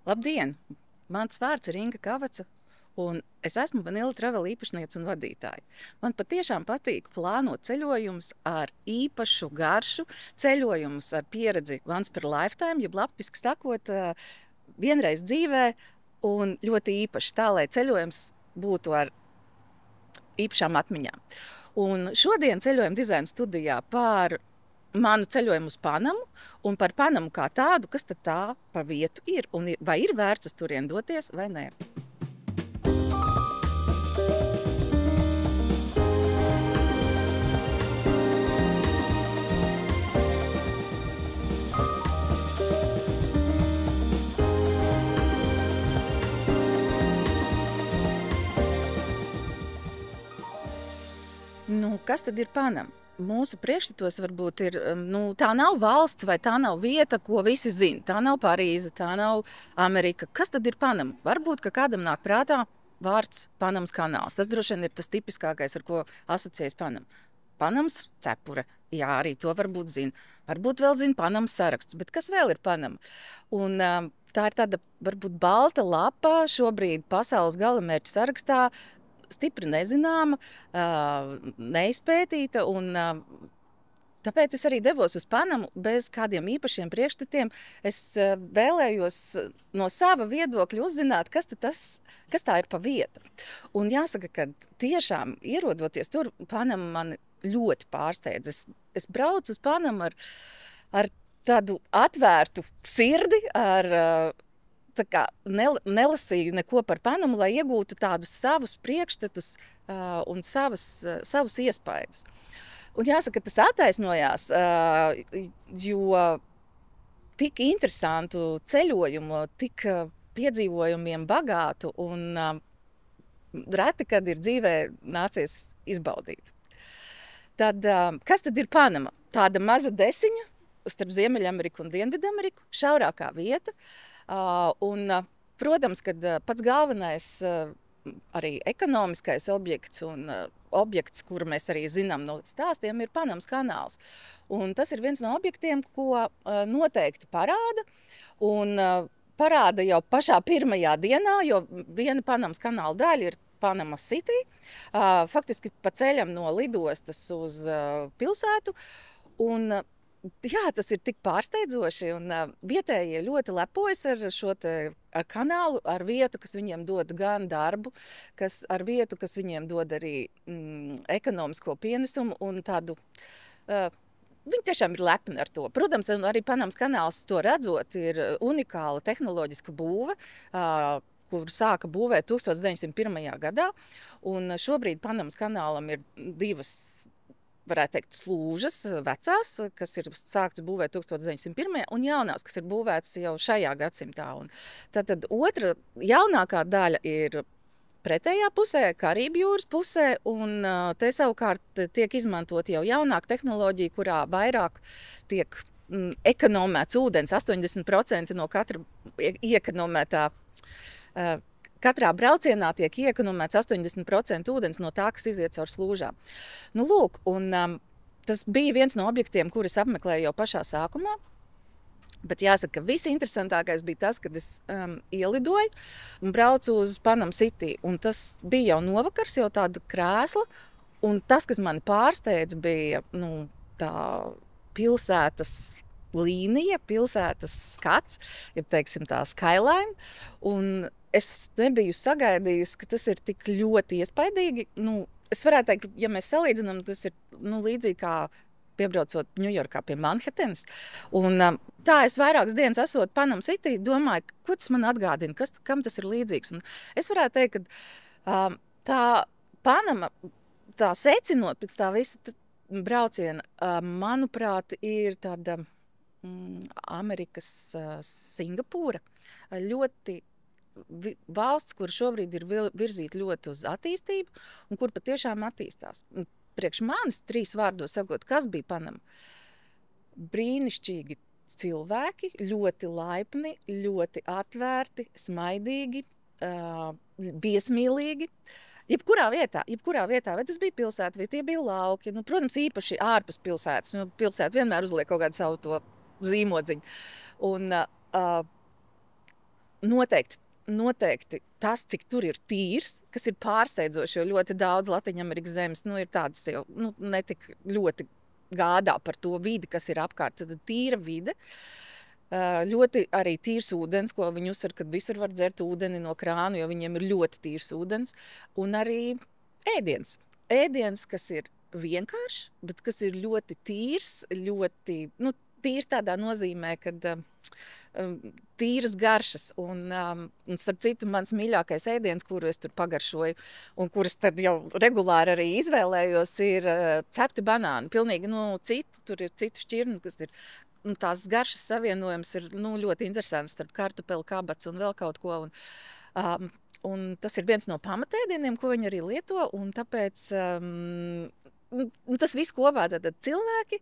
Labdien! Mans vārds ir Inga Kavaca, un es esmu Vanilla Travel īpašniece un vadītāja. Man patiešām patīk plānot ceļojumus ar īpašu garšu, ceļojumus ar pieredzi once per lifetime, jeb latviski sakot, vienreiz dzīvē un ļoti īpaši tā, lai ceļojums būtu ar īpašām atmiņām. Un šodien ceļojuma dizaina studijā par manu ceļojumu uz Panamu un par Panamu kā tādu, kas tad tā pa vietu ir un vai ir vērts uz turien doties vai nē. Kas tad ir Panama? Mūsu priekšstatos varbūt ir, tā nav valsts vai tā nav vieta, ko visi zina. Tā nav Parīze, tā nav Amerika. Kas tad ir Panama? Varbūt, ka kādam nāk prātā vārds Panamas kanāls. Tas droši vien ir tas tipiskākais, ar ko asociējas Panama. Panamas cepure, jā, arī to varbūt zina. Varbūt vēl zina Panamas saraksts, bet kas vēl ir Panama? Un tā ir tāda varbūt balta lapa šobrīd pasaules galamērķu sarakstā, stipri nezināma, neizpētīta, un tāpēc es arī devos uz Panamu bez kādiem īpašiem priekšstatiem. Es vēlējos no sava viedokļa uzzināt, kas tā ir pa vietu. Un jāsaka, ka tiešām ierodoties tur, Panama mani ļoti pārsteidz. Es braucu uz Panamu ar tādu atvērtu sirdi, nelasīju neko par Panamu, lai iegūtu tādus savus priekšstatus un savus iespaidus. Un jāsaka, tas attaisnojās, jo tik interesantu ceļojumu, tik piedzīvojumiem bagātu un reti, kad ir dzīvē nācies izbaudīt. Tad, kas tad ir Panama? Tāda maza desiņa starp Ziemeļameriku un Dienvidameriku, šaurākā vieta. Protams, kad pats galvenais arī ekonomiskais objekts un objekts, kuru mēs arī zinām no stāstiem, ir Panamas kanāls. Un tas ir viens no objektiem, ko noteikti parāda. Un parāda jau pašā pirmajā dienā, jo viena Panamas kanāla daļa ir Panama City. Faktiski pa ceļam no lidostas uz pilsētu. Un jā, tas ir tik pārsteidzoši, un vietējie ļoti lepojas ar šo ar kanālu, ar vietu, kas viņiem dod gan darbu, ar vietu, kas viņiem dod arī ekonomisko pienesumu un tādu. Viņi tiešām ir lepni ar to. Protams, arī Panamas kanāls, to redzot, ir unikāla tehnoloģiska būve, kuru sāka būvēt 1901. gadā. Un šobrīd Panamas kanālam ir divas, varētu teikt, slūžas vecās, kas ir sāktas būvēt 1901. un jaunās, kas ir būvētas jau šajā gadsimtā. Un tad otra jaunākā daļa ir pretējā pusē, Karību jūras pusē, un te savukārt tiek izmantot jau jaunāka tehnoloģija, kurā vairāk tiek ekonomēts ūdens, 80% no katra iekonomētā. Katrā braucienā tiek iekonomēts 80% ūdens no tā, kas iziet caur slūžām. Lūk, un tas bija viens no objektiem, kurus apmeklēju jau pašā sākumā. Bet jāsaka, ka visinteresantākais bija tas, kad es ielidoju un braucu uz Panama City. Un tas bija jau novakars, jau tāda krēsla. Un tas, kas mani pārsteidz, bija tā pilsētas līnija, pilsētas skats, ja teiksim tā skyline. Un es nebiju sagaidījusi, ka tas ir tik ļoti iespaidīgi. Es varētu teikt, ja mēs salīdzinām, tas ir līdzīgi kā piebraucot Ņujorkā pie Manhatanas. Un tā es vairākas dienas esot Panama City, domāju, ko tas man atgādina, kam tas ir līdzīgs. Un es varētu teikt, ka tā Panama, tā secinot pēc tā visa brauciena, manuprāt, ir tāda Amerikas Singapūra. Ļoti valsts, kur šobrīd ir virzīta ļoti uz attīstību un kur patiešām attīstās. Priekš manis 3 vārdos sakot, kas bija Panama? Brīnišķīgi cilvēki, ļoti laipni, ļoti atvērti, smaidīgi, viesmīlīgi. Jebkurā vietā, vai tas bija pilsēta, vai tie bija lauki. Protams, īpaši ārpus pilsētas. Pilsēta vienmēr uzliek kaut kādu savu to zīmodziņu. Un noteikti tas, cik tur ir tīrs, kas ir pārsteidzoši, jo ļoti daudz Latviņamerikas zemes ir tādas jau netik ļoti gādā par to vidi, kas ir apkārt. Tad tīra vide, ļoti arī tīrs ūdens, ko viņi uzsver, kad visur var dzert ūdeni no krāna, jo viņiem ir ļoti tīrs ūdens, un arī ēdiens. Ēdiens, kas ir vienkāršs, bet kas ir ļoti tīrs, ļoti tīrs tādā nozīmē, kad tīras garšas. Un starp citu, mans mīļākais ēdiens, kuru es tur pagaršoju, un kuras tad jau regulāri arī izvēlējos, ir cepti banāni. Pilnīgi citi, tur ir citu šķirni, kas ir. Tās garšas savienojums ir ļoti interesants starp kartupeli, kabats un vēl kaut ko. Un tas ir viens no pamatēdieniem, ko viņi arī lieto. Un tāpēc tas viss kopā tātad cilvēki,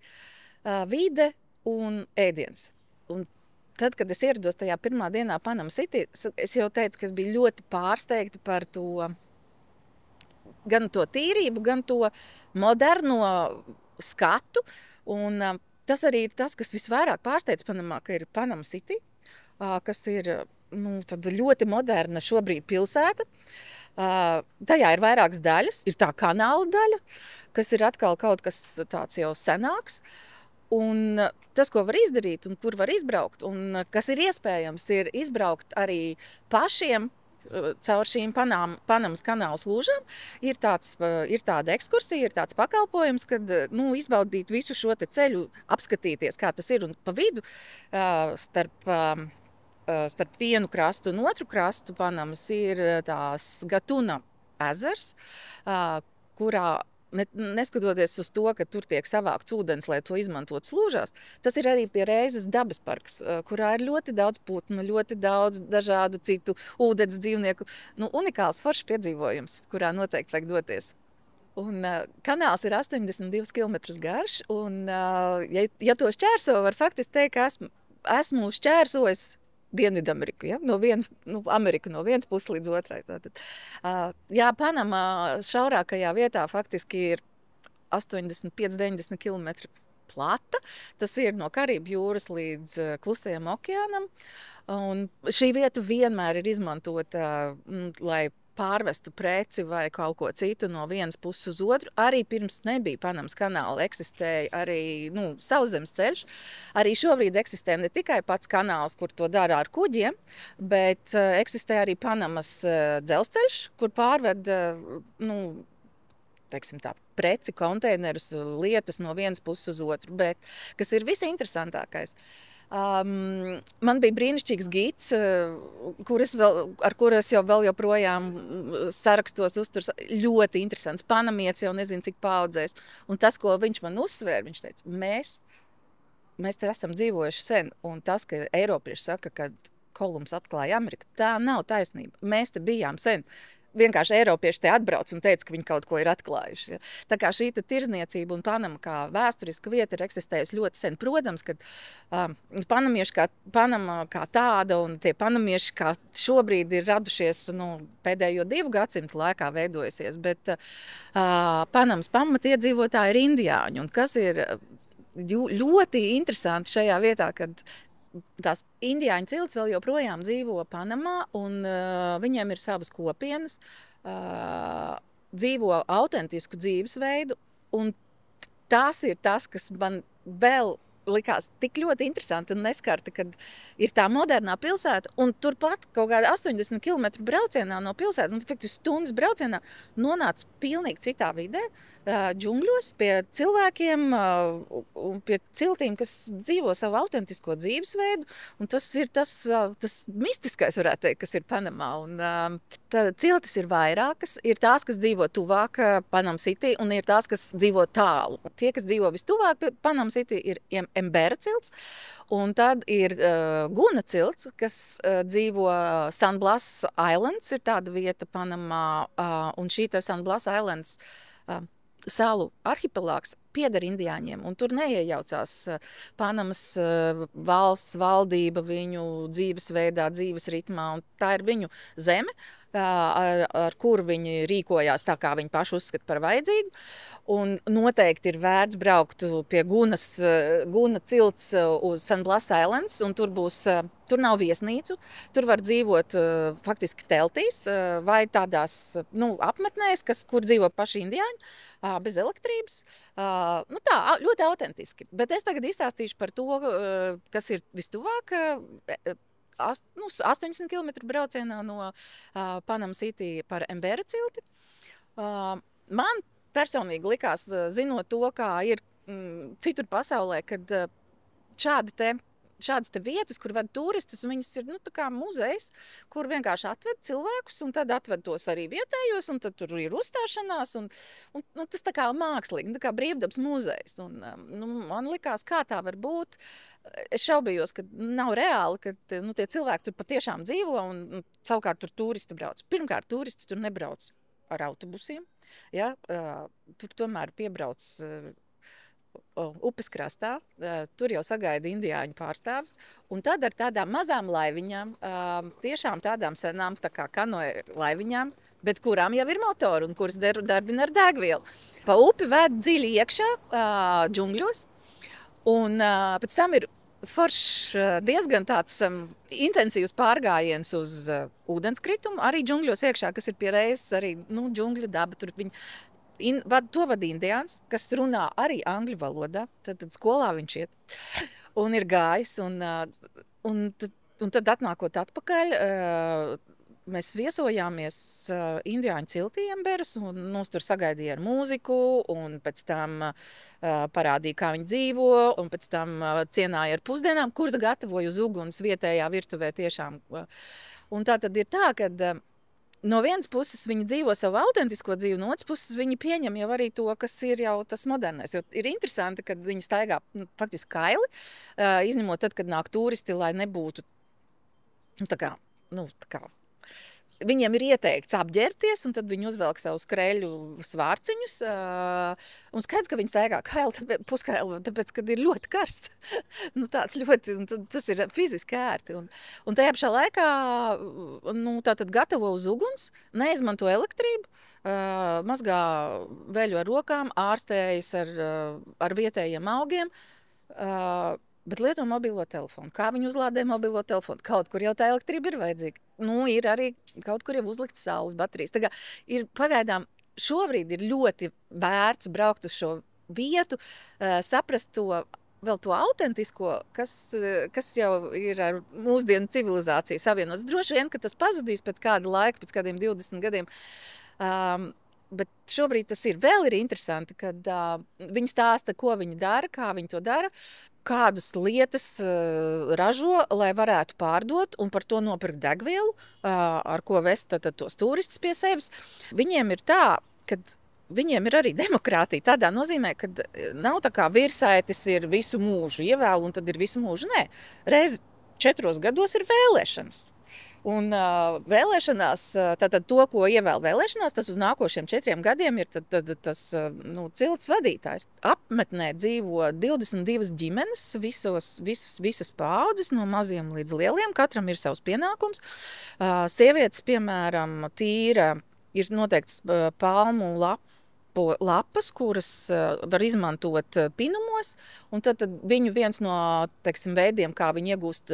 vide un ēdiens. Un tad, kad es ierados tajā pirmā dienā Panama City, es jau teicu, ka es biju ļoti pārsteigta par to, gan to tīrību, gan to moderno skatu. Un tas arī ir tas, kas visvairāk pārsteidz Panamā, ka ir Panama City, kas ir ļoti moderna šobrīd pilsēta. Tajā ir vairākas daļas. Ir tā kanāla daļa, kas ir atkal kaut kas tāds jau senāks. Un tas, ko var izdarīt un kur var izbraukt, un kas ir iespējams, ir izbraukt arī pašiem caur šīm Panamas kanāla slūžām. Ir tāda ekskursija, ir tāds pakalpojums, kad izbaudīt visu šo te ceļu, apskatīties, kā tas ir. Un pa vidu starp vienu krastu un otru krastu Panamas ir tās Gatuna ezers, kurā neskatoties uz to, ka tur tiek savākts ūdens, lai to izmantot slūžās, tas ir arī pie Reizes dabas parks, kurā ir ļoti daudz putnu, ļoti daudz dažādu citu ūdens dzīvnieku. Unikāls foršs piedzīvojums, kurā noteikti vajag doties. Un kanāls ir 82 km garš, un ja to šķērso, var faktiski teikt, ka esmu šķērsojis Dienvidameriku, ja? Ameriku no vienas puses līdz otrai. Tātad. Panama šaurākajā vietā faktiski ir 85–90 km plata. Tas ir no Karību jūras līdz Klusajam okeānam. Un šī vieta vienmēr ir izmantota, lai pārvestu preci vai kaut ko citu no vienas puses uz otru. Arī pirms nebija Panamas kanāla, eksistēja arī sauszemes ceļš. Arī šobrīd eksistē ne tikai pats kanāls, kur to dara ar kuģiem, bet eksistē arī Panamas dzelzceļš, kur pārved preci, konteinerus, lietas no vienas puses uz otru. Bet kas ir visinteresantākais? Man bija brīnišķīgs gids, ar kuru es joprojām sarakstos, uzturs. Ļoti interesants panamietis, jau nezinu, cik paudzēs. Un tas, ko viņš man uzsvēra, viņš teica, mēs te esam dzīvojuši sen. Un tas, ka Eiropieši saka, ka Kolumbs atklāja Ameriku, tā nav taisnība. Mēs te bijām sen. Vienkārši Eiropieši te atbrauc un teica, ka viņi kaut ko ir atklājuši. Ja. Tā kā šī tirzniecība un Panama kā vēsturiska vieta ir eksistējusi ļoti sen. Protams, ka Panama kā tāda un tie panamieši kā šobrīd ir radušies pēdējo 2 gadsimtu laikā veidojusies, bet Panamas pamatiedzīvotāji ir indiāņi. Un kas ir ļoti interesanti šajā vietā, kad tās indiāņu cilts vēl joprojām dzīvo Panamā, un viņiem ir savas kopienas, dzīvo autentisku dzīvesveidu, un tas ir tas, kas man vēl likās tik ļoti interesanti un neskarti, kad ir tā modernā pilsēta, un turpat kaut kāda 80 km braucienā no pilsētas, un faktiski stundas braucienā nonāc pilnīgi citā vidē, džungļos, pie cilvēkiem un pie ciltīm, kas dzīvo savu autentisko dzīvesveidu, un tas ir tas mistiskais, varētu teikt, kas ir Panamā. Un ciltis ir vairākas, ir tās, kas dzīvo tuvāk Panama City, un ir tās, kas dzīvo tālu. Tie, kas dzīvo vistuvāk Panama City, ir Embera cilts, un tad ir Guna cilts, kas dzīvo San Blas Islands, ir tāda vieta Panamā, un šī San Blas Islands salu arhipelāgs pieder indiāņiem, un tur neiejaucās Panamas valsts valdība viņu dzīvesveidā, dzīves ritmā, un tā ir viņu zeme, ar kuru viņi rīkojās tā, kā viņi paši uzskata par vajadzīgu. Un noteikti ir vērts braukt pie Guna cilts uz San Blas Islands, un tur nav viesnīcu. Tur var dzīvot faktiski teltīs vai tādās apmetnēs, kur dzīvo paši indiāņi, bez elektrības. Tā, ļoti autentiski. Bet es tagad izstāstīšu par to, kas ir vistuvāk. 80 km braucienā no Panama City par Embera cilti. Man personīgi likās, zinot to, kā ir citur pasaulē, kad šādas vietas, kur ved turistus, viņas ir tā kā muzejs, kur vienkārši atved cilvēkus, un tad atved tos arī vietējos, un tad tur ir uzstāšanās, un tas tā kā mākslīgi, tā kā brīvdabas muzejs. Un, man likās, kā tā var būt. Es šaubījos, ka nav reāli, ka tie cilvēki tur patiešām dzīvo, un savukārt tur turisti brauc. Pirmkārt, turisti tur nebrauc ar autobusiem. Ja? Tur tomēr piebrauc upes krastā, tur jau sagaida indiāņu pārstāvis, un tad ar tādām mazām laiviņām, tiešām tādām senām tā kā kanoja laiviņām, bet kurām jau ir motori un kuras darbina ar degvielu. Pa upi ved dziļi iekšā džungļos, un pēc tam ir foršs diezgan tāds intensīvs pārgājiens uz ūdenskritumu, arī džungļos iekšā, kas ir pie reizes arī džungļu daba, tur viņi to vada indiāns, kas runā arī angļu valodā. Tad skolā viņš iet un ir gājis. Un tad atnākot atpakaļ, mēs viesojāmies indiāņu ciltī Emberas, un mūs tur sagaidīja ar mūziku, un pēc tam parādīja, kā viņi dzīvo, un pēc tam cienāja ar pusdienām, kuras gatavoja uz uguns vietējā virtuvē tiešām. Un tā tad ir tā, ka no vienas puses viņi dzīvo savu autentisko dzīvi, no otras puses viņi pieņem jau arī to, kas ir jau tas modernais. Jo ir interesanti, kad viņi staigā faktiski kaili, izņemot tad, kad nāk turisti, lai nebūtu tā kā. Viņiem ir ieteikts apģērbties, un tad viņi uzvelk savu skreļu svārciņus. Un skaidrs, ka viņi staigā puskaili, tāpēc, kad ir ļoti karsts. Tāds ļoti, tas ir fiziski ērti. Un tajā pašā laikā tātad gatavo uz uguns, neizmanto elektrību, mazgā veļu ar rokām, ārstējas ar vietējiem augiem. Bet lieto mobilo telefonu. Kā viņi uzlādē mobilo telefonu? Kaut kur jau tā elektrība ir vajadzīga. Ir arī kaut kur jau uzlikts saules baterijas. Tā kā ir pagaidām šobrīd ir ļoti vērts braukt uz šo vietu, saprast to autentisko, kas jau ir ar mūsdienu civilizāciju savienots. Droši vien, ka tas pazudīs pēc kāda laika, pēc kādiem 20 gadiem. Bet šobrīd tas ir vēl interesanti, kad viņi stāsta, ko viņi dara, kā viņi to dara, kādas lietas ražo, lai varētu pārdot un par to nopirkt degvielu, ar ko vest tos turistus pie sevis. Viņiem ir tā, ka viņiem ir arī demokrātija tādā nozīmē, ka nav tā kā virsētis ir visu mūžu ievēl un tad ir visu mūžu. Nē, reizi 4 gados ir vēlēšanas. Un vēlēšanās, tātad to, ko ievēl vēlēšanās, tas uz nākošiem 4 gadiem ir tas cilts vadītājs. Apmetnē dzīvo 22 ģimenes, visas paaudzes, no maziem līdz lieliem, katram ir savs pienākums. Sievietes, piemēram, tīra ir noteikts palmu lapas, kuras var izmantot pinumos, un tad viņu viens no veidiem, kā viņi iegūst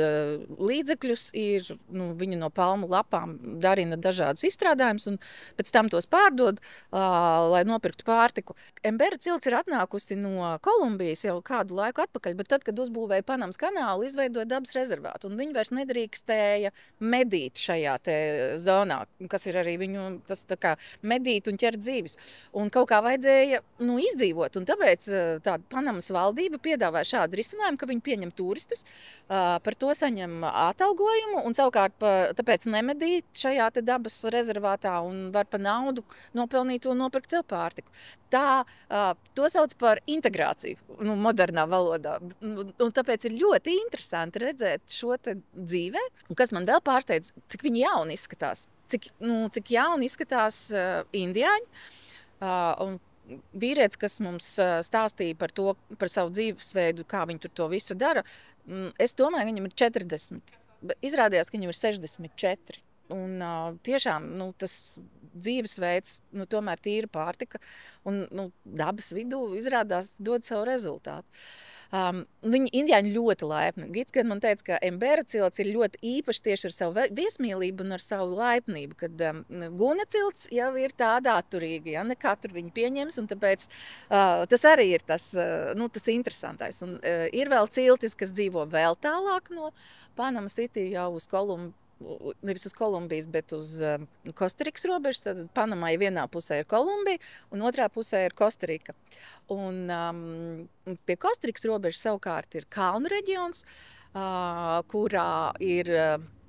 līdzekļus, ir viņi no palmu lapām darina dažādus izstrādājumus un pēc tam tos pārdod, lai nopirktu pārtiku. Embera cilts ir atnākusi no Kolumbijas jau kādu laiku atpakaļ, bet tad, kad uzbūvēja Panamas kanālu, izveidoja dabas rezervātu, un viņi vairs nedrīkstēja medīt šajā te zonā, kas ir arī viņu, tas tā kā medīt un ķert dzīves. Un kaut kā vajadzēja izdzīvot, un tāpēc tāda Panamas valdība piedāvāja šādu risinājumu, ka viņi pieņem turistus, par to saņem atalgojumu, un savukārt tāpēc nemedīt šajā te dabas rezervātā un var par naudu nopelnīt un nopirkt sev pārtiku. To sauc par integrāciju modernā valodā. Un tāpēc ir ļoti interesanti redzēt šo te dzīvē. Un kas man vēl pārsteidz, cik viņi jauni izskatās. Cik jauni izskatās indiāņi. Un vīrietis, kas mums stāstīja par savu dzīvesveidu, kā viņi tur to visu dara, es domāju, ka viņam ir 40. Izrādījās, ka viņam ir 64. Un tiešām tas dzīvesveids, tomēr tīra pārtika un dabas vidū izrādās dod savu rezultātu. Viņi indiāņi ļoti laipni. Gits gan man teica, ka Embera cilts ir ļoti īpaši tieši ar savu viesmīlību un ar savu laipnību, kad Guna cilts jau ir tāda atturīga, ja ne katru viņu pieņems, un tāpēc tas arī ir tas interesantais. Un ir vēl ciltis, kas dzīvo vēl tālāk no Panama City jau uz nevis uz Kolumbijas, bet uz Kostarikas robežas. Tad Panamai vienā pusē ir Kolumbija, un otrā pusē ir Kostarika. Un pie Kostarikas robežas savukārt ir kalnu reģions, kurā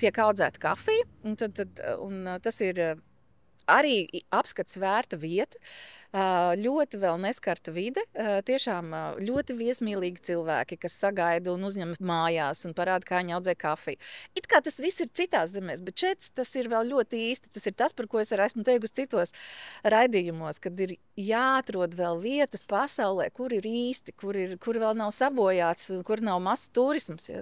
tiek audzēta kafija. Un tas ir arī apskats vērta vieta, ļoti vēl neskarta vide, tiešām ļoti viesmīlīgi cilvēki, kas sagaida un uzņem mājās un parāda, kā viņi audzē kafiju. It kā tas viss ir citās zemēs, bet šeit tas ir vēl ļoti īsti. Tas ir tas, par ko es arī esmu teikusi citos raidījumos, kad ir jāatrod vēl vietas pasaulē, kur ir īsti, kur vēl nav sabojāts, kur nav masu turisms. Ja,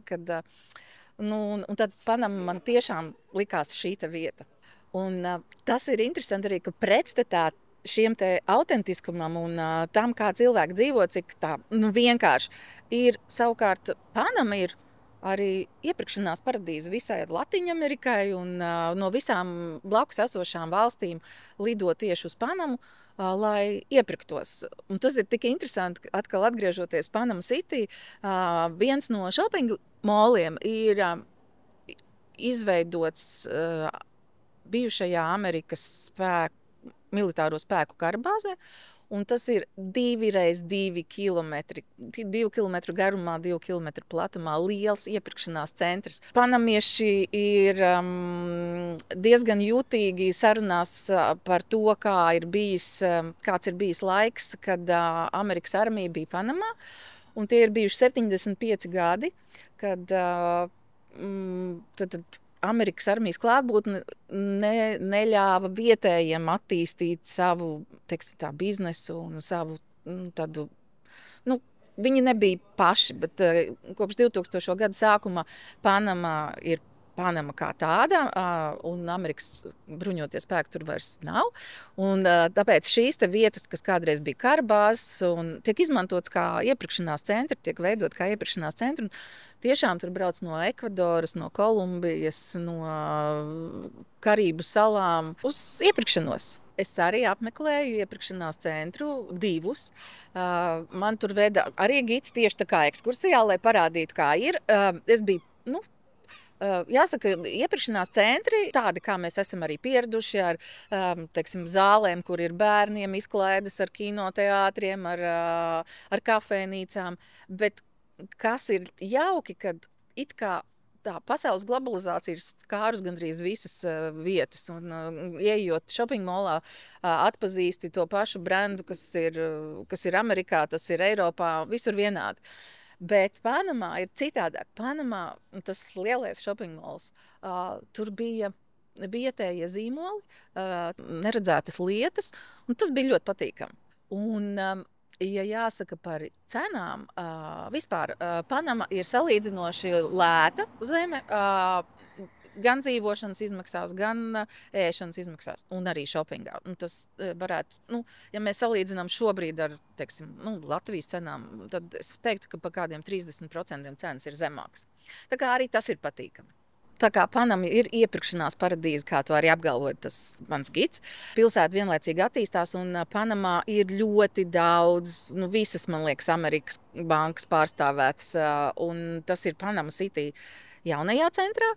un tad Panama man tiešām likās šī vieta. Un tas ir interesanti arī, ka pretstatā šiem te autentiskumam un tam, kā cilvēki dzīvo, cik tā vienkārši ir. Savukārt Panama ir arī iepirkšanās paradīze visai Latviņamerikai, un no visām blakus esošām valstīm lido tieši uz Panamu, lai iepirktos. Un tas ir tik interesanti, atkal atgriežoties Panama City, viens no shopping moliem ir izveidots bijušajā Amerikas militāro spēku karabāzē, un tas ir 2x2 kilometri, 2 kilometru garumā, 2 kilometru platumā, liels iepirkšanās centrs. Panamieši ir diezgan jutīgi sarunās par to, kāds ir bijis laiks, kad Amerikas armija bija Panamā, un tie ir bijuši 75 gadi, kad Amerikas armijas klātbūtne neļāva vietējiem attīstīt savu, biznesu un savu tādu. Viņi nebija paši, bet kopš 2000. Gadu sākuma Panama ir Panama kā tāda, un Amerikas bruņotie spēki tur vairs nav. Un tāpēc šīs vietas, kas kādreiz bija karabāzes, tiek izmantotas kā iepirkšanās centri, tiek veidot kā iepirkšanās centri. Tiešām tur brauc no Ekvadoras, no Kolumbijas, no Karību salām uz iepirkšanos. Es arī apmeklēju iepirkšanās centru 2. Man tur veda arī gids tieši tā kā ekskursijā, lai parādītu, kā ir. Es biju, jāsaka, iepirkšanās centri, tādi, kā mēs esam arī pieraduši, ar zālēm, kur ir bērniem izklaides, ar kinoteātriem, ar kafejnīcām. Bet kas ir jauki, kad it kā tā pasaules globalizācija ir skārus gandrīz visas vietas, un ieejot shopping molā, atpazīsti to pašu brendu, kas ir Amerikā, tas ir Eiropā, visur vienādi. Bet Panamā ir citādāk. Panamā tas lielais shopping mols, tur bija vietējie zīmoli, neredzētas lietas, un tas bija ļoti patīkami. Un, ja jāsaka par cenām, vispār Panama ir salīdzinoši lēta zeme, gan dzīvošanas izmaksās, gan ēšanas izmaksās, un arī shoppingā. Un tas varētu, ja mēs salīdzinām šobrīd ar, Latvijas cenām, tad es teiktu, ka pa kādiem 30% cenas ir zemākas. Tā kā arī tas ir patīkami. Tā kā Panama ir iepirkšanās paradīze, kā to arī apgalvoja tas mans gids. Pilsēta vienlaicīgi attīstās, un Panamā ir ļoti daudz, visas, man liekas, Amerikas bankas pārstāvētas, un tas ir Panama City jaunajā centrā,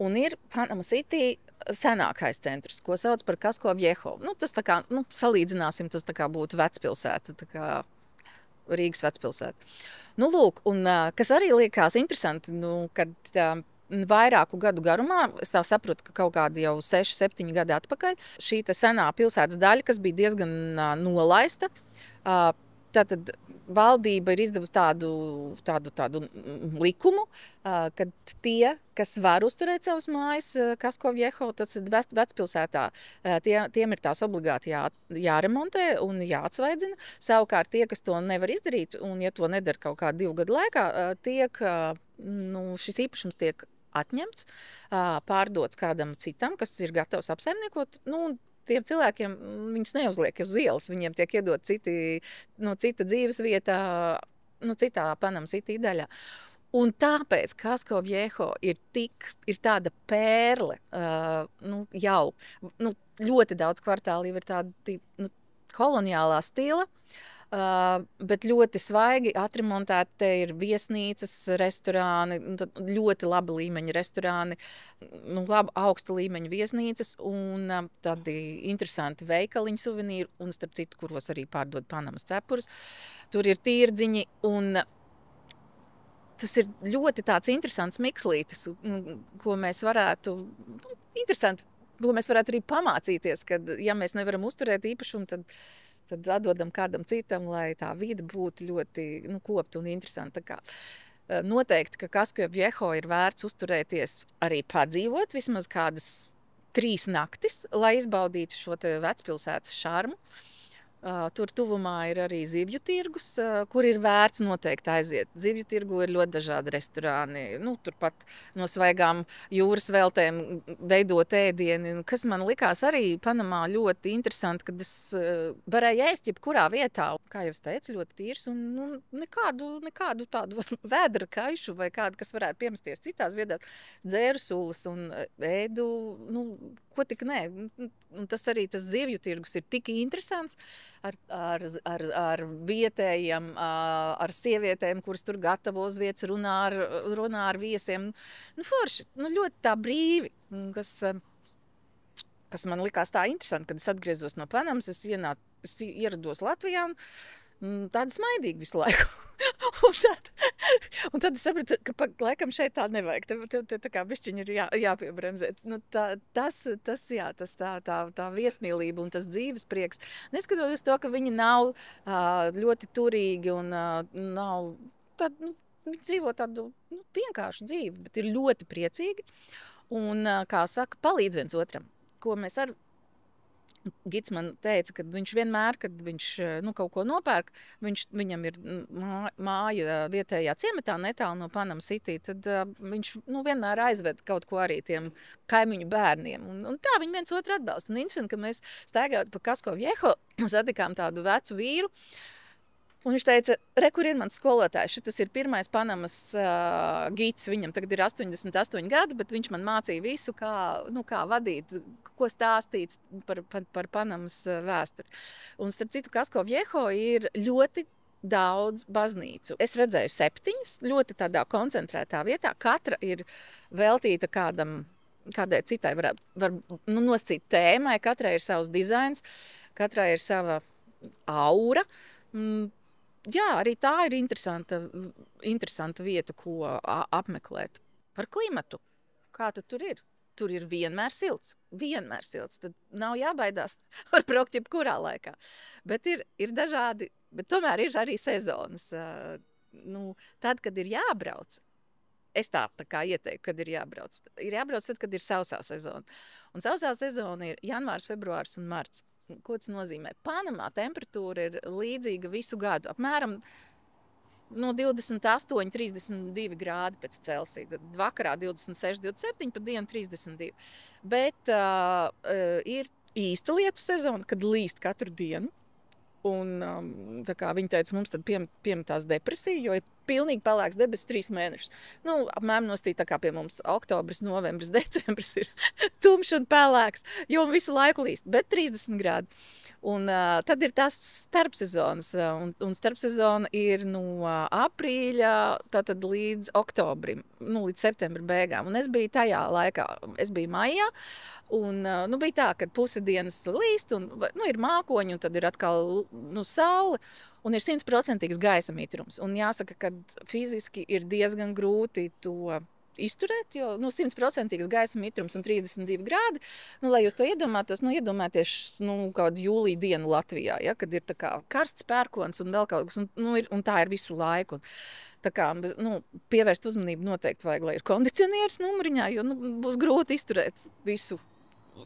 un ir Panama City senākais centrs, ko sauc par Casco Viejo. Tas tā kā, salīdzināsim, tas tā kā būtu vecpilsēta, tā kā Rīgas vecpilsēta. Lūk, un kas arī liekas interesanti, kad vairāku gadu garumā, es tā saprotu, ka kaut kādi jau 6-7 gadi atpakaļ, šī senā pilsētas daļa, kas bija diezgan nolaista, Tātad valdība ir izdevusi tādu likumu, kad tie, kas var uzturēt savas mājas Kasko Viejo, tas ir vecpilsētā, tiem ir tās obligāti jāremontē un jāatsvaidzina. Savukārt tie, kas to nevar izdarīt, un ja to nedara kaut kādu 2 gadu laikā, šis īpašums tiek atņemts, pārdots kādam citam, kas ir gatavs apsaimniekot. Tiem cilvēkiem viņus neuzliek uz ielas, viņiem tiek iedot cita dzīves vietā, citā Panama City daļā. Un tāpēc Kasko Viejo ir tāda pērle, jau ļoti daudz kvartāli ir tādi koloniālā stila, bet ļoti svaigi atremontēti. Te ir viesnīcas, restorāni, ļoti laba līmeņa restorāni, laba augsta līmeņa viesnīcas un tādi interesanti veikaliņu suvenīri, un starp citu, kuros arī pārdod Panamas cepurus. Tur ir tirdziņi, un tas ir ļoti tāds interesants mikslītis, ko mēs varētu, ko mēs varētu arī pamācīties, kad, ja mēs nevaram uzturēt īpašumu, tad atdodam kādam citam, lai tā vide būtu ļoti kopta un interesanta. Noteikti, ka Kasko Viejo ir vērts uzturēties, arī padzīvot vismaz kādas 3 naktis, lai izbaudītu šo te vecpilsētas šarmu. Tur tuvumā ir arī zivju tirgus, kur ir vērts noteikti aiziet. Zivju tirgu ir ļoti dažādi restorāni, turpat no svaigām jūras veltēm veidot ēdieni, kas man likās arī Panamā ļoti interesanti, kad es varēju ēst jebkurā vietā. Kā jau es teicu, ļoti tīrs un nekādu tādu vēdra kaišu vai kādu, kas varētu piemesties citās vietās. Dzēru sulas un ēdu, ko tik nē. Un tas arī tas zivju tirgus ir tik interesants ar vietējiem, ar sievietēm, kuras tur gatavo uz vietas, runā ar viesiem. Forši, ļoti tā brīvi, kas man likās tā interesanti, kad es atgriezos no Panamas, es ierados Latvijā un tāda smaidīga visu laiku. un tad es sapratu, ka laikam šeit tā nevajag. Te tā kā bišķiņi ir jāpiebremzē. Tā viesmīlība un tas dzīves prieks. Neskatoties to, ka viņi nav ļoti turīgi un nav viņi dzīvo tādu vienkāršu dzīvi, bet ir ļoti priecīgi un, kā saka, palīdz viens otram. Ko mēs Gids man teica, ka viņš vienmēr, kad viņš kaut ko nopērk, viņam ir māja vietējā ciematā netālu no Panama City, tad viņš vienmēr aizved kaut ko arī tiem kaimiņu bērniem. Un tā viņi viens otru atbalsta. Un interesanti, ka mēs staigājot pa Kasko Viejo, satikām tādu vecu vīru, un viņš teica, kur ir mans skolotājs. Šitas ir pirmais Panamas gids. Viņam tagad ir 88 gadi, bet viņš man mācīja visu, kā vadīt, ko stāstīt par Panamas vēsturi. Un starp citu, Kasko Viejo ir ļoti daudz baznīcu. Es redzēju 7, ļoti tādā koncentrētā vietā. Katra ir veltīta kādai citai, var nosacīt tēmai. Katrai ir savs dizains, katrai ir sava aura. Jā, arī tā ir interesanta vieta, ko apmeklēt. Par klimatu. Kā tur ir? Tur ir vienmēr silts. Vienmēr silts. Tad nav jābaidās. Var braukt jebkurā laikā. Bet ir dažādi, bet tomēr ir arī sezonas. Tad, kad ir jābrauc, es tā kā ieteiktu, kad ir jābrauc. Ir jābrauc tad, kad ir sausā sezona. Un sausā sezona ir janvārs, februārs un marts. Ko tas nozīmē? Panamā temperatūra ir līdzīga visu gadu. Apmēram no 28, 32 grādi pēc Celsija. Tad vakarā 26, 27, pa dienu 32. Bet ir īsta lietu sezona, kad līst katru dienu. Un tā kā viņi teica, mums tad piemetās depresija, jo ir pilnīgi pelēks debesis 3 mēnešus. Apmēram nostīt tā kā pie mums oktobris, novembris, decembris ir tumšs un pelēks, jo visu laiku līst, bet 30 grādi. Un tad ir tās starpsezonas, un starpsezona ir no aprīļa tātad līdz oktobrim, līdz septembra beigām. Un es biju tajā laikā, es biju maijā, un bija tā, ka puse dienas līst, un ir mākoņi, un tad ir atkal saule, un ir 100% gaisa mitrums. Un jāsaka, ka fiziski ir diezgan grūti to izturēt, jo 100% gaisa mitrums un 32 grādi. Lai jūs to iedomātos, iedomājieties kādu jūlija dienu Latvijā, ja, kad ir tā kā karsts pērkons un vēl kaut kas, un tā ir visu laiku. Tā kā pievērst uzmanību noteikti vajag, lai ir kondicionieris numuriņā, jo būs grūti izturēt visu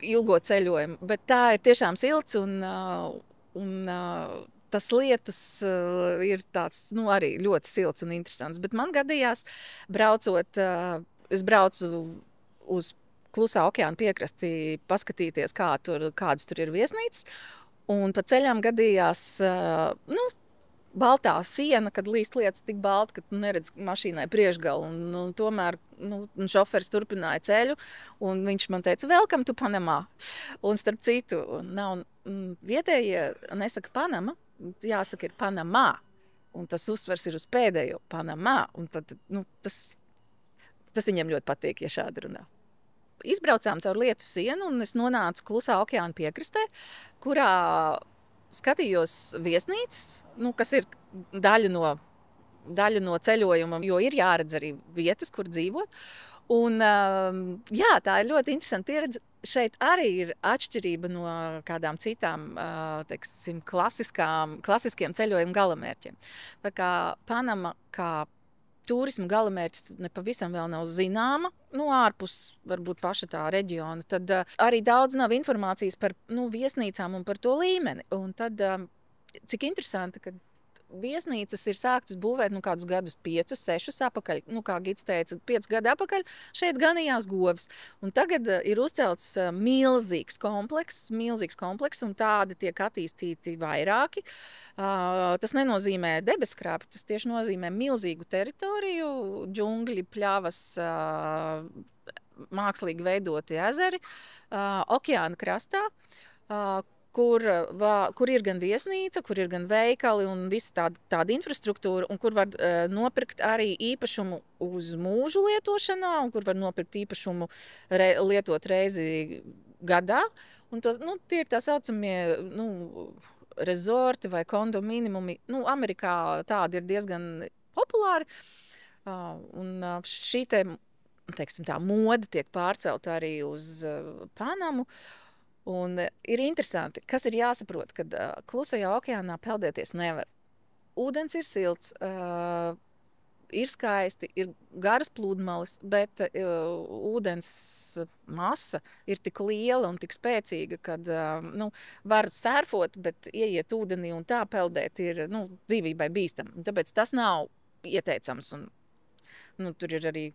ilgo ceļojumu. Bet tā ir tiešām silts un tas lietus ir tāds, arī ļoti silts un interesants. Bet man gadījās, braucot, es braucu uz Klusā okeāna piekrasti paskatīties, kādas tur ir viesnīcas. Un pa ceļām gadījās, baltā siena, kad līst lietus tik balti, ka tu neredz mašīnai priekšgalu. Tomēr šoferis turpināja ceļu, un viņš man teica, welcome to Panamā. Un starp citu, vietējie nesaka Panama, jāsaka ir Panamā. Un tas uzsvars ir uz pēdējo Panamā. Un tad, tas viņiem ļoti patīk, ja šādi runā. Izbraucām caur lietu sienu, un es nonācu Klusā okeāna piekrastē, kurā skatījos viesnīcas, kas ir daļa no ceļojuma, jo ir jāredz arī vietas, kur dzīvot. Un, tā ir ļoti interesanta pieredze. Šeit arī ir atšķirība no kādām citām, teiksim, klasiskiem ceļojumu galamērķiem. Tā kā Panama, kā turismu galamērķis nepavisam vēl nav zināma, ārpus varbūt paša tā reģiona, tad arī daudz nav informācijas par viesnīcām un par to līmeni. Un tad, cik interesanti, ka viesnīcas ir sāktas būvēt kādus gadus 5, 6 apakaļ. Kā Gids teica, 5 gadu apakaļ šeit ganījās govis. Un tagad ir uzcelts milzīgs komplekss, un tādi tiek attīstīti vairāki. Tas nenozīmē debeskrāpi, tas tieši nozīmē milzīgu teritoriju, džungļi, pļavas, mākslīgi veidoti ezeri, okeāna krastā, kur ir gan viesnīca, kur ir gan veikali un visa tāda infrastruktūra, un kur var nopirkt arī īpašumu uz mūžu lietošanā, un kur var nopirkt īpašumu lietot reizi gadā. Un tie ir tā saucamie rezorti vai kondominimumi. Amerikā tādi ir diezgan populāri. Un šī tā mode tiek pārcelta arī uz Panamu. Un ir interesanti, kas ir jāsaprot, kad Klusajā okeānā peldēties nevar. Ūdens ir silts, ir skaisti, ir garas pludmales, bet ūdens masa ir tik liela un tik spēcīga, kad var sērfot, bet ieiet ūdenī un tā peldēt ir dzīvībai bīstami. Tāpēc tas nav ieteicams. Un, tur ir arī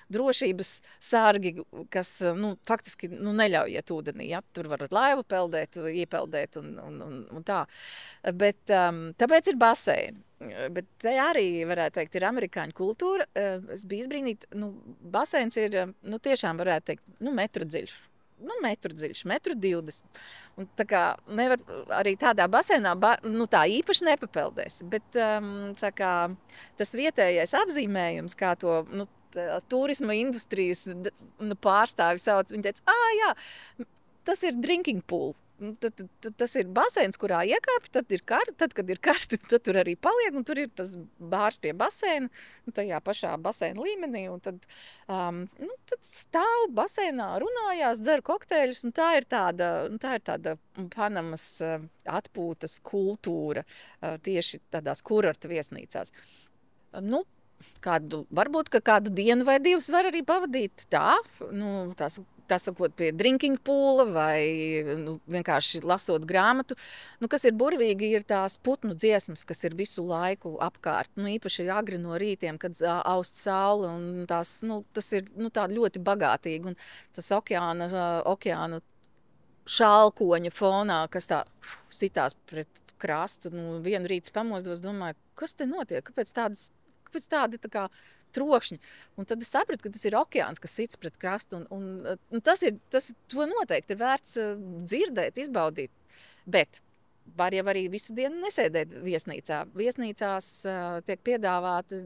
drošības sargi, kas faktiski neļauj iet ūdenī. Ja? Tur var ar laivu peldēt, iepeldēt un tā. Bet tāpēc ir baseini. Bet te arī, varētu teikt, ir amerikāņu kultūra. Es biju izbrīnīta. Baseins ir, tiešām varētu teikt, metru dziļš. Metru dziļš, 1,20 m. Un tā kā nevar arī tādā baseinā tā īpaši nepapeldēs. Bet tā kā tas vietējais apzīmējums, kā to turisma industrijas pārstāvi sauc, viņi teica, jā, tas ir drinking pool. Tas ir baseins, kurā iekāpj, tad, kad ir karsti, tad tur arī paliek, un tur ir tas bārs pie baseina, tajā pašā baseina līmenī, un tad stāv baseinā, runājās, dzer kokteļus, un tā ir tāda Panamas atpūtas kultūra tieši tādās kurorta viesnīcās. Varbūt kādu dienu vai divas var arī pavadīt tā, tā sakot, pie drinking poola vai vienkārši lasot grāmatu. Kas ir burvīgi, ir tās putnu dziesmas, kas ir visu laiku apkārt. Īpaši agri no rītiem, kad aust saule, un tas ir tāda ļoti bagātīgi. Un tas okeāna šalkoņa fonā, kas tā sitās pret krastu. Vienu rītu pamostos, domāju, kas te notiek? Kāpēc tādi tā kā trokšņi? Un tad es sapratu, ka tas ir okeāns, kas sits pret krastu. Un to noteikti ir vērts dzirdēt, izbaudīt. Bet var jau arī visu dienu nesēdēt viesnīcā. Viesnīcās tiek piedāvātas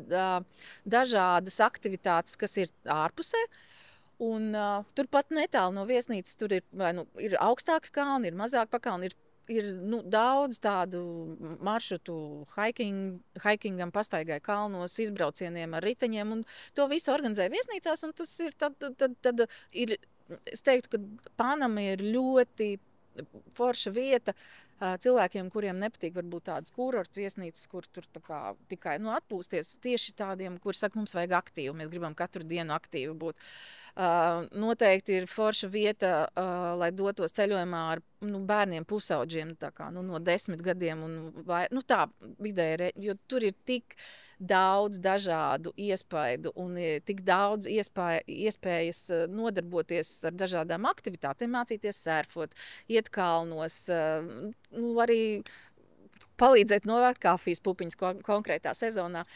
dažādas aktivitātes, kas ir ārpusē. Un turpat netālu no viesnīcas tur ir augstāki kalni, ir mazāk pakalni, ir ir daudz tādu maršrutu hikingam, pastaigai kalnos, izbraucieniem ar riteņiem, un to visu organizē viesnīcās, un tas ir tad ir, es teiktu, ka Panama ir ļoti forša vieta cilvēkiem, kuriem nepatīk varbūt tādas kurortu viesnīcas, kur tur tikai atpūsties. Tieši tādiem, kur saka, mums vajag aktīvu, mēs gribam katru dienu aktīvi būt. Noteikti ir forša vieta, lai dotos ceļojumā ar bērniem pusauģiem, no 10 gadiem vai tā vidēji, jo tur ir tik daudz dažādu iespaidu un tik daudz iespējas nodarboties ar dažādām aktivitātēm, mācīties sērfot, iet kalnos, arī palīdzēt novākt kafijas pupiņas konkrētā sezonā.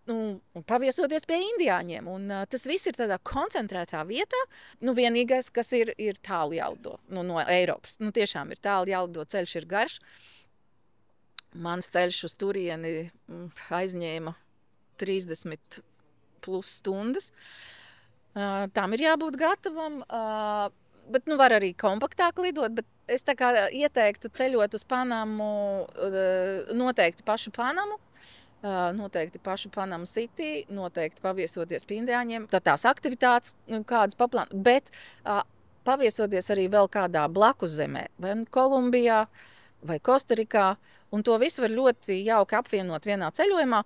Un paviesoties pie indiāņiem. Un, tas viss ir tādā koncentrētā vietā. Vienīgais, kas ir tālu jālido no Eiropas. Tiešām ir tālu jālido, ceļš ir garš. Mans ceļš uz turieni aizņēma 30 plus stundas. Tam ir jābūt gatavam. Bet var arī kompaktāk lidot. Bet es ieteiktu ceļot uz Panamu, noteikti pašu Panamu. Noteikti pašu Panama City, noteikti paviesoties pie indiāņiem. Tās aktivitātes, kādas paplānot, bet paviesoties arī vēl kādā blakus zemē, vai Kolumbijā, vai Kostarikā, un to visu var ļoti jauki apvienot vienā ceļojumā.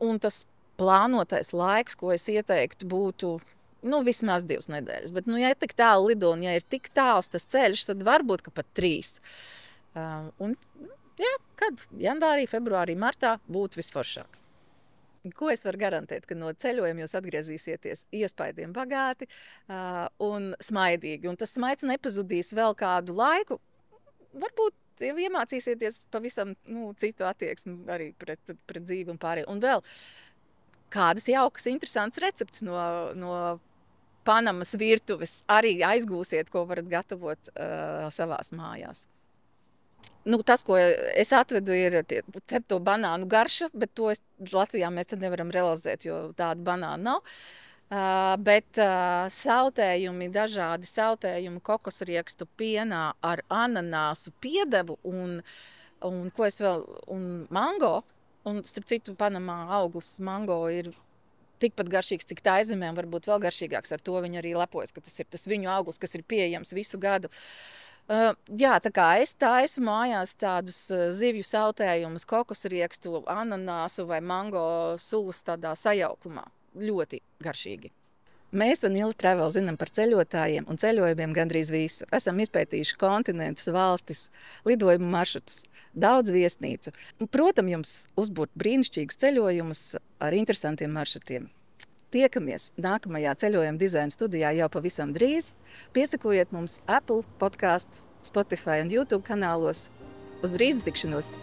Un tas plānotais laiks, ko es ieteiktu, būtu vismaz 2 nedēļas. Bet, ja ir tik tālu lido un ja ir tik tāls tas ceļš, tad varbūt, ka pat 3. Kad janvārī, februārī, martā būtu visforšāk. Ko es varu garantēt, ka no ceļojuma jūs atgriezīsieties iespaidiem bagāti un smaidīgi. Un tas smaids nepazudīs vēl kādu laiku. Varbūt iemācīsieties pavisam citu attieksmi arī pret dzīvi un pārējo. Un vēl kādas jaukas, interesantas receptes no Panamas virtuves arī aizgūsiet, ko varat gatavot savās mājās. Tas, ko es atvedu, ir cepto banānu garša, bet to Latvijā mēs nevaram realizēt, jo tāda banāna nav. Bet sautējumi, dažādi sautējumi kokosriekstu pienā ar ananāsu piedevu un ko es vēl, un mango. Un, starp citu, Panamā auglis mango ir tikpat garšīgs, cik Taizemē, un varbūt vēl garšīgāks. Ar to viņi arī lepojas, ka tas ir tas viņu auglis, kas ir pieejams visu gadu. Tā kā es taisu mājās tādus zivju sautējumus, kokosriekstu, ananāsu vai mango sulas tādā sajaukumā. Ļoti garšīgi. Mēs Vanilla Travel zinām par ceļotājiem un ceļojumiem gandrīz visu. Esam izpētījuši kontinentus, valstis, lidojumu maršrutus, daudz viesnīcu. Protams, jums uzbūrt brīnišķīgus ceļojumus ar interesantiem maršrutiem. Tiekamies nākamajā ceļojuma dizaina studijā jau pavisam drīz. Piesakojiet mums Apple podcasts, Spotify un YouTube kanālos. Uz drīzu tikšanos!